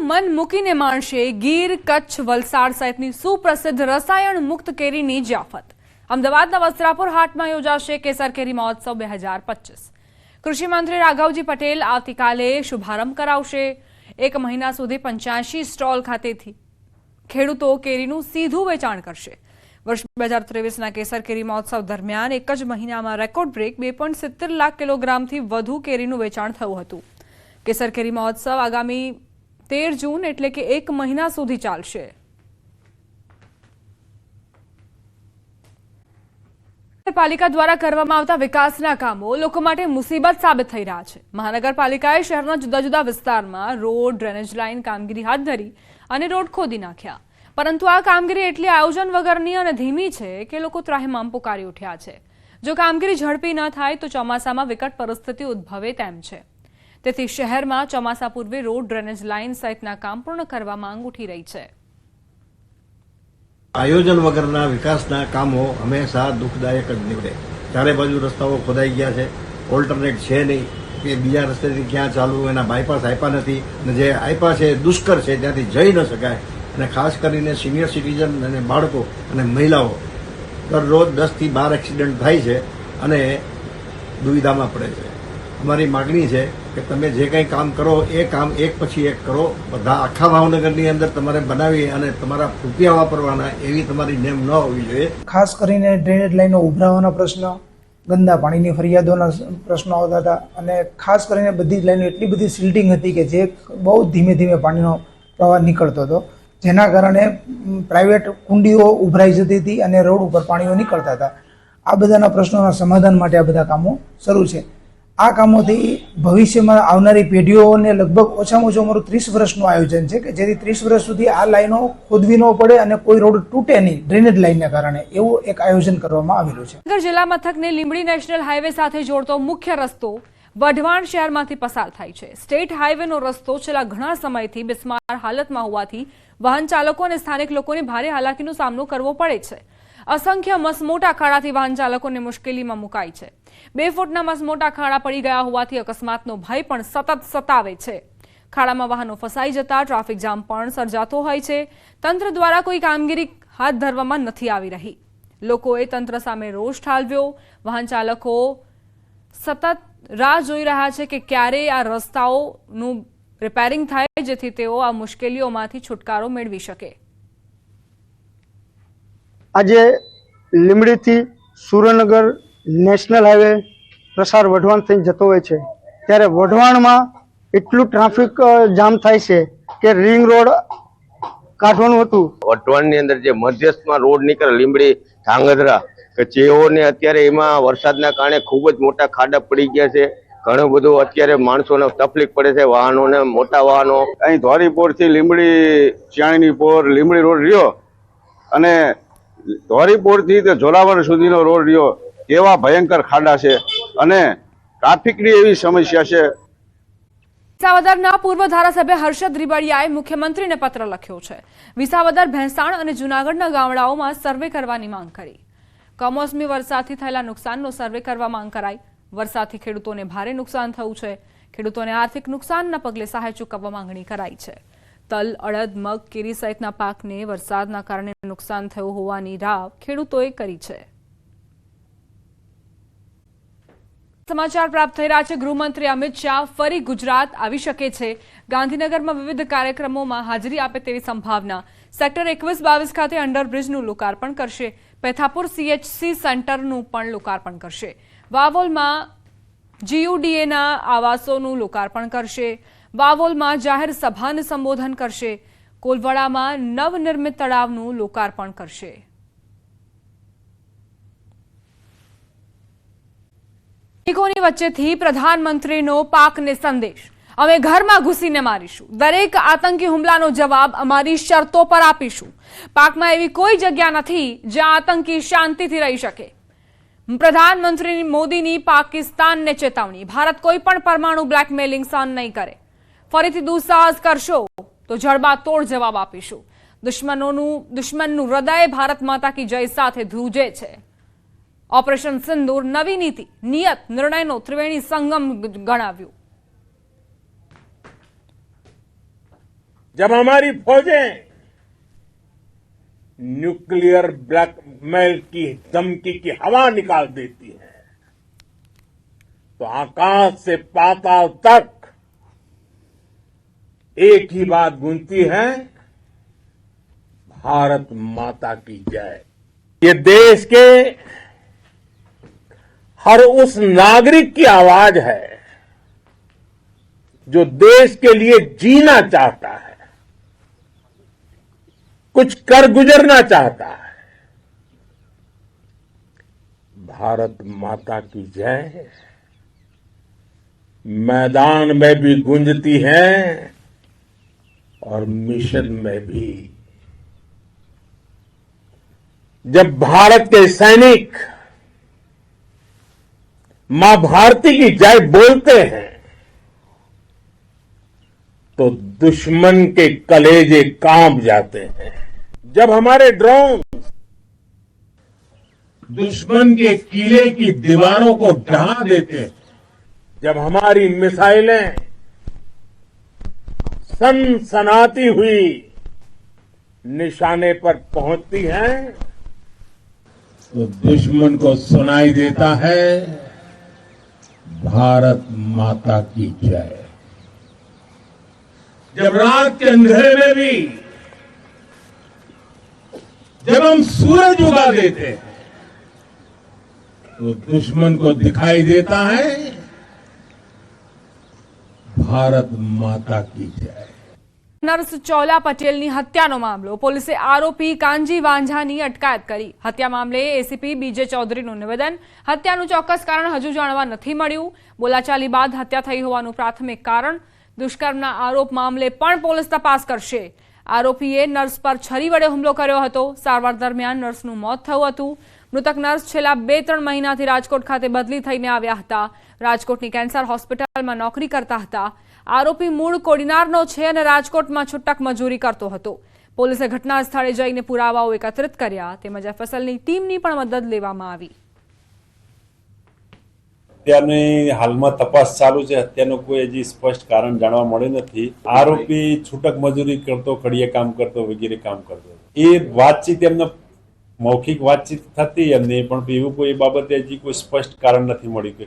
મન મૂકીને માણશે ગીર, કચ્છ, વલસાડ સહિતની સુપ્રસિદ્ધ રસાયણ મુક્ત કેરીની જયાફત। અમદાવાદના વસ્ત્રાપુર હાટમાં યોજાશે કેસર કેરી મહોત્સવ 2025। કૃષિ મંત્રી રાઘવજી પટેલ આવતીકાલે શુભારંભ કરાવશે। 1 મહિના સુધી 85 સ્ટોલ ખાતેથી ખેડૂતો કેરીનું સીધું વેચાણ કરશે। વર્ષ 2023ના કેસર કેરી મહોત્સવ દરમિયાન એક જ મહિનામાં રેકોર્ડ બ્રેક 2.70 લાખ કિલોગ્રામથી વધુ કેરીનું વેચાણ થયું હતું। કેસર કેરી મહોત્સવ આગામી 13 જૂન એટલે કે 1 મહિના સુધી ચાલશે। મહાનગરપાલિકા દ્વારા કરવામાં આવતા વિકાસના કામો લોકો માટે મુસીબત સાબિત થઈ રહ્યા છે। મહાનગરપાલિકાએ શહેરના જુદા જુદા વિસ્તારમાં રોડ, ડ્રેનેજ લાઇન કામગીરી હાથ ધરી અને રોડ ખોદી નાખ્યા, પરંતુ આ કામગીરી એટલી આયોજન વગરની અને ધીમી છે કે લોકો ત્રાહિમામ પુકારી ઉઠ્યા છે। જો કામગીરી ઝડપી ન થાય તો ચોમાસામાં વિકટ પરિસ્થિતિ ઉદ્ભવે તેમ છે। તેથી શહેરમાં ચોમાસા પૂર્વે રોડ, ડ્રેનેજ લાઇન સહિતના કામ પૂર્ણ કરવા માંગ ઉઠી રહી છે। આયોજન વગરના વિકાસના કામો હંમેશા દુઃખદાયક જ નીવડે। ચારે બાજુ રસ્તાઓ ખોદાઈ ગયા છે, ઓલ્ટરનેટ છે નહીં કે બીજા રસ્તેથી ક્યાં ચાલવું, એના બાયપાસ આપ્યા નથી અને જે આપ્યા છે દુષ્કર છે, ત્યાંથી જઈ ન શકાય। અને ખાસ કરીને સિનિયર સિટીઝન અને બાળકો અને મહિલાઓ દરરોજ 10 થી 12 એક્સિડન્ટ થાય છે અને દુવિધામાં પડે છે। અમારી માગણી છે કે તમે જે કંઈ કામ કરો એ કામ એક પછી એક કરો। બધા આખા ભાવનગરની અંદર તમારે બનાવી અને તમારા રૂપિયા વાપરવાના એવી તમારી નેમ ન હોવી જોઈએ। ખાસ કરીને ડ્રેનેજ લાઈનો ઉભરાવાના પ્રશ્ન, ગંદા પાણીની ફરિયાદોના પ્રશ્નો આવતા હતા અને ખાસ કરીને બધી જ લાઈનો એટલી બધી સિલ્ટિંગ હતી કે જે બહુ ધીમે ધીમે પાણીનો પ્રવાહ નીકળતો હતો, જેના કારણે પ્રાઇવેટ કુંડીઓ ઉભરાઈ જતી હતી અને રોડ ઉપર પાણીઓ નીકળતા હતા। આ બધાના પ્રશ્નોના સમાધાન માટે આ બધા કામો શરૂ છે। આ કામોથી ભવિષ્યમાં આવનારી પેઢીઓને લગભગ ઓછામાં ઓછું અમારું 30 વર્ષનું આયોજન છે કે જેથી 30 વર્ષ સુધી આ લાઈનો ખોદવી ન પડે અને કોઈ રોડ તૂટે નહીં ડ્રેનેજ લાઈનના કારણે, એવું એક આયોજન કરવામાં આવેલું છે। ભાવનગર જિલ્લા મથકને લીંબડી નેશનલ હાઈવે સાથે જોડતો મુખ્ય રસ્તો વઢવાણ શહેરમાંથી પસાર થાય છે। સ્ટેટ હાઈવેનો રસ્તો છેલ્લા ઘણા સમયથી બિસ્માર હાલતમાં હોવાથી વાહન ચાલકો અને સ્થાનિક લોકોને ભારે હાલાકીનો સામનો કરવો પડે છે। અસંખ્ય મસમોટા ખાડાથી વાહન ચાલકોને મુશ્કેલીમાં મુકાય છે। 2 ફૂટના મસમોટા ખાડા પડી ગયા હોવાથી અકસ્માતનો ભય પણ સતત સતાવે છે। ખાડામાં વાહનો ફસાઈ જતા ટ્રાફિક જામ પણ સર્જાતો હોય છે। તંત્ર દ્વારા કોઈ કામગીરી હાથ ધરવામાં નથી આવી રહી। લોકોએ તંત્ર સામે રોષ ઠાલવ્યો। વાહન ચાલકો સતત રાહ જોઈ રહ્યા છે કે ક્યારે આ રસ્તાઓનું રિપેરિંગ થાય જેથી તેઓ આ મુશ્કેલીઓમાંથી છુટકારો મેળવી શકે। આજે લીંબડીથી સુરેન્દ્રનગર નેશનલ હાઈવે પ્રસાર વઢવાણ થઈને જતો હોય છે, ત્યારે વઢવાણમાં એટલું ટ્રાફિક જામ થાય છે કે રિંગ રોડ કાઢવાનું હતું। વઢવાણની અંદર જે મધ્યસ્થમાં રોડ નીકળે લીંબડી ધાંગધ્રા કે જેઓને અત્યારે એમાં વરસાદના કારણે ખૂબ જ મોટા ખાડા પડી ગયા છે। ઘણું બધું અત્યારે માણસોને તકલીફ પડે છે, વાહનોને, મોટા વાહનો। અહીં ધોરીપોરથી લીંબડી ચાણીની પોર લીંબડી રોડ રહ્યો અને ધોરીપોરથી ઝોલાવર સુધીનો રોડ રહ્યો, એવા ભયંકર ખાડા છે અને ટ્રાફિકની એવી સમસ્યા છે। વિસાવદરના પૂર્વ ધારાસભ્ય હર્ષદ રીબડિયાએ મુખ્યમંત્રીને પત્ર લખ્યો છે। વિસાવદર, ભેંસાણ અને જૂનાગઢના ગામડાઓમાં સર્વે કરવાની માંગ કરી। કમોસમી વરસાદથી થયેલા નુકસાનનો સર્વે કરવા માંગ કરાઈ। વરસાદથી ખેડૂતોને ભારે નુકસાન થયું છે। ખેડૂતોને આર્થિક નુકસાનના પગલે સહાય ચૂકવવા માંગણી કરાઈ છે। તલ, અડદ, મગ, કેરી સહિતના પાકને વરસાદના કારણે નુકસાન થયું હોવાની રાવ ખેડૂતોએ કરી છે। સમાચાર પ્રાપ્ત થઈ રહ્યા છે। ગૃહમંત્રી અમિત શાહ ફરી ગુજરાત આવી શકે છે। ગાંધીનગરમાં વિવિધ કાર્યક્રમોમાં હાજરી આપે તેવી સંભાવના। સેક્ટર 21-22 ખાતે અંડરબ્રિજનું લોકાર્પણ કરશે। પેથાપુર CHC સેન્ટરનું પણ લોકાર્પણ કરશે। વાવોલમાં GUDAના આવાસોનું લોકાર્પણ કરશે। વાવોલમાં જાહેર સભાને સંબોધન કરશે। કોલવડામાં નવનિર્મિત તળાવનું લોકાર્પણ કરશે। સૈનિકોની વચ્ચેથી પ્રધાનમંત્રીનો પાકને સંદેશ, અમે ઘરમાં ઘૂસીને મારીશું। દરેક આતંકી હુમલાનો જવાબ અમારી શરતો પર આપીશું। પાકમાં એવી કોઈ જગ્યા નથી જ્યાં આતંકી શાંતિથી રહી શકે। પ્રધાનમંત્રી મોદીની પાકિસ્તાનને ચેતવણી, ભારત કોઈ પણ પરમાણુ બ્લેકમેલિંગ સહન નહીં કરે। ફરીથી દુસ્સાહસ કરશો તો જડબાતોડ જવાબ આપીશું। દુશ્મનનું હૃદય ભારત માતા કી જય સાથે ધ્રુજે છે। ઓપરેશન સિંદૂર નવી નીતિ, નિયત, નિર્ણયનો ત્રિવેણી સંગમ ગણાવ્યું। जब हमारी फौजें न्यूक्लियर ब्लैकमेल की धमकी की हवा निकाल देती है, तो आकाश से पाताल तक एक ही बात गूंजती है, भारत माता की जय। ये देश के हर उस नागरिक की आवाज है जो देश के लिए जीना चाहता है, कुछ कर गुजरना चाहता है। भारत माता की जय मैदान में भी गूंजती है और मिशन में भी। जब भारत के सैनिक मां भारती की जय बोलते हैं तो दुश्मन के कलेजे कांप जाते हैं। जब हमारे ड्रोन दुश्मन के किले की दीवारों को ढहा देते हैं, जब हमारी मिसाइलें सनसनाती हुई निशाने पर पहुंचती हैं, तो दुश्मन को सुनाई देता है भारत माता की जय। जब रात के अंधेरे में भी जब हम सूरज उगा देते हैं तो दुश्मन को दिखाई देता है भारत माता की जय। નર્સ ચોલા પટેલની હત્યાનો મામલો પોલીસે આરોપી કાનજી વાંઝાની અટકાયત કરી। હત્યા મામલે એસીપી બીજે ચૌધરીનું નિવેદન। હત્યાનું ચોક્કસ કારણ હજુ જાણવા નથી મળ્યું। બોલાચાલી બાદ હત્યા થઈ હોવાનું પ્રાથમિક કારણ। દુષ્કર્મના આરોપ મામલે પણ પોલીસ તપાસ કરશે। આરોપીએ નર્સ પર છરી વડે હુમલો કર્યો હતો। સારવાર દરમિયાન નર્સનું મોત થયું હતું। મૃતક નર્સ છેલ્લા 2-3 મહિનાથી રાજકોટ ખાતે બદલી થઈને આવ્યા હતા। રાજકોટની કેન્સર હોસ્પિટલમાં નોકરી કરતા હતા। આરોપી મૂળ કોડીનારનો છે અને રાજકોટમાં છૂટક મજૂરી કરતો હતો। પોલીસે ઘટના સ્થળે જઈને પુરાવાઓ એકત્રિત કર્યા તેમજ એફએસએલની ટીમની પણ મદદ લેવામાં આવી। હત્યાની હાલમાં તપાસ ચાલુ છે। હત્યાનું કોઈ હજી સ્પષ્ટ કારણ જાણવા મળ્યું નથી। આરોપી છૂટક મજૂરી કરતો, કડીએ કામ કરતો, વગેરે કામ કરતો। એ વાતચીત એમને મૌખિક વાતચીત થતી એમની, પણ એવું કોઈ બાબતે હજી કોઈ સ્પષ્ટ કારણ નથી મળ્યું કે